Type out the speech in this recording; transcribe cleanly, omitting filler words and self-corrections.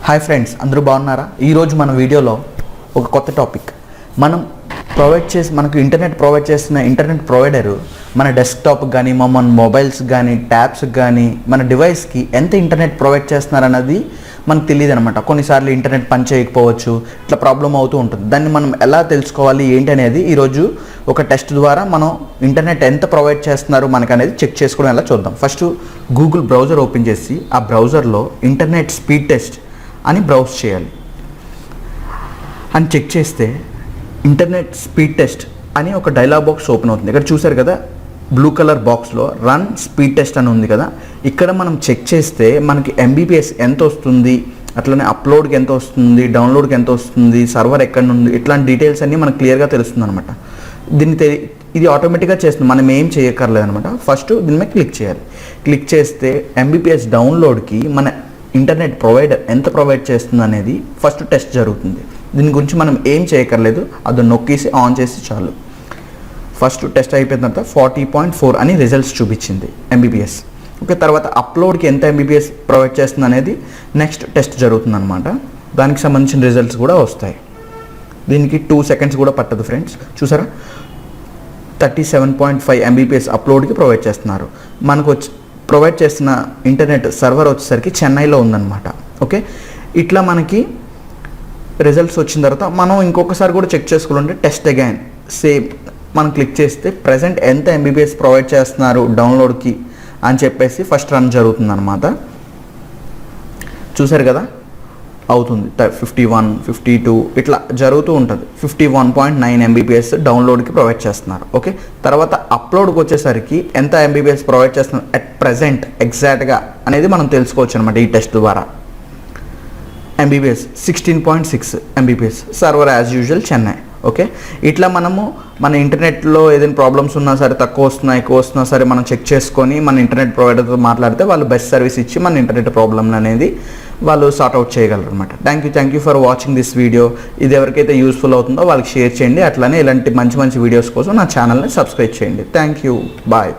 Hi friends, అందరూ బాగున్నారా? ఈరోజు మన వీడియోలో ఒక కొత్త టాపిక్. మనకు ఇంటర్నెట్ ప్రొవైడ్ చేస్తున్న ఇంటర్నెట్ ప్రొవైడరు మన డెస్క్టాప్కి కానీ మన మొబైల్స్కి కానీ ట్యాబ్స్కి కానీ మన డివైస్కి ఎంత ఇంటర్నెట్ ప్రొవైడ్ చేస్తున్నారన్నది మనకు తెలియదు అనమాట. కొన్నిసార్లు ఇంటర్నెట్ పని చేయకపోవచ్చు, ఇట్లా ప్రాబ్లం అవుతూ ఉంటుంది. దాన్ని మనం ఎలా తెలుసుకోవాలి ఏంటి అనేది ఈరోజు ఒక టెస్ట్ ద్వారా మనం ఇంటర్నెట్ ఎంత ప్రొవైడ్ చేస్తున్నారు మనకు అనేది చెక్ చేసుకోవడం ఎలా చూద్దాం. ఫస్ట్ గూగుల్ బ్రౌజర్ ఓపెన్ చేసి ఆ బ్రౌజర్లో ఇంటర్నెట్ స్పీడ్ టెస్ట్ అని బ్రౌజ్ చేయాలి. అని చెక్ చేస్తే ఇంటర్నెట్ స్పీడ్ టెస్ట్ అని ఒక డైలాగ్ బాక్స్ ఓపెన్ అవుతుంది. ఇక్కడ చూసారు కదా, బ్లూ కలర్ బాక్స్లో రన్ స్పీడ్ టెస్ట్ అని ఉంది కదా. ఇక్కడ మనం చెక్ చేస్తే మనకి ఎంబీపీఎస్ ఎంత వస్తుంది, అట్లనే అప్లోడ్కి ఎంత వస్తుంది, డౌన్లోడ్కి ఎంత వస్తుంది, సర్వర్ ఎక్కడ ఉంది, ఇట్లాంటి డీటెయిల్స్ అన్నీ మనకు క్లియర్గా తెలుస్తుంది అనమాట. ఇది ఆటోమేటిక్గా చేస్తుంది, మనం ఏం చేయక్కర్లేదు అనమాట. ఫస్ట్ దీని మీద క్లిక్ చేయాలి. క్లిక్ చేస్తే ఎంబీపీఎస్ డౌన్లోడ్కి మన ఇంటర్నెట్ ప్రొవైడర్ ఎంత ప్రొవైడ్ చేస్తుంది అనేది ఫస్ట్ టెస్ట్ జరుగుతుంది. దీని గురించి మనం ఏం చేయక్కర్లేదు, అది నొక్కేసి ఆన్ చేసి చాలు. ఫస్ట్ టెస్ట్ అయిపోయిన తర్వాత 40.4 అని రిజల్ట్స్ చూపించింది ఎంబీపీఎస్. ఓకే, తర్వాత అప్లోడ్కి ఎంత ఎంబీపీఎస్ ప్రొవైడ్ చేస్తుంది అనేది నెక్స్ట్ టెస్ట్ జరుగుతుంది అనమాట. దానికి సంబంధించిన రిజల్ట్స్ కూడా వస్తాయి. దీనికి 2 seconds కూడా పట్టదు ఫ్రెండ్స్. చూసారా, 37.5 ఎంబీపీఎస్ అప్లోడ్కి ప్రొవైడ్ చేస్తున్నారు. మనకు ప్రొవైడ్ చేస్తున్న ఇంటర్నెట్ సర్వర్ వచ్చేసరికి చెన్నైలో ఉందన్నమాట. ఓకే, ఇట్లా మనకి రిజల్ట్స్ వచ్చిన తర్వాత మనం ఇంకొకసారి కూడా చెక్ చేసుకోవాలంటే టెస్ట్ అగైన్ సేమ్ మనం క్లిక్ చేస్తే ప్రజెంట్ ఎంత ఎంబీపీఎస్ ప్రొవైడ్ చేస్తున్నారు డౌన్లోడ్కి అని చెప్పేసి ఫస్ట్ రన్ జరుగుతుంది అనమాట. చూసారు కదా, అవుతుంది 51, 52 ఇట్లా జరుగుతూ ఉంటుంది. 51.9 ఎంబీపీఎస్ డౌన్లోడ్కి ప్రొవైడ్ చేస్తున్నారు. ఓకే, తర్వాత అప్లోడ్కి వచ్చేసరికి ఎంత ఎంబీపీఎస్ ప్రొవైడ్ చేస్తున్నారు అట్ ప్రజెంట్ ఎగ్జాక్ట్గా అనేది మనం తెలుసుకోవచ్చు అనమాట ఈ టెస్ట్ ద్వారా. Mbps 16.6 Mbps, server as usual Chennai. Okay, ఇట్లా మనము మన ఇంటర్నెట్లో ఏదైనా ప్రాబ్లమ్స్ ఉన్నా సరే, తక్కువ వస్తున్నా ఎక్కువ వస్తున్నా సరే మనం చెక్ చేసుకొని మన ఇంటర్నెట్ ప్రొవైడర్తో మాట్లాడితే వాళ్ళు బెస్ట్ సర్వీస్ ఇచ్చి మన ఇంటర్నెట్ ప్రాబ్లమ్ అనేది వాళ్ళు సార్ట్అవుట్ చేయగలరు అనమాట. Thank you for watching this video. ఇది ఎవరికైతే యూస్ఫుల్ అవుతుందో వాళ్ళకి షేర్ చేయండి. అట్లానే ఇలాంటి మంచి వీడియోస్ కోసం నా ఛానల్ని సబ్స్క్రైబ్ చేయండి. Thank you, bye.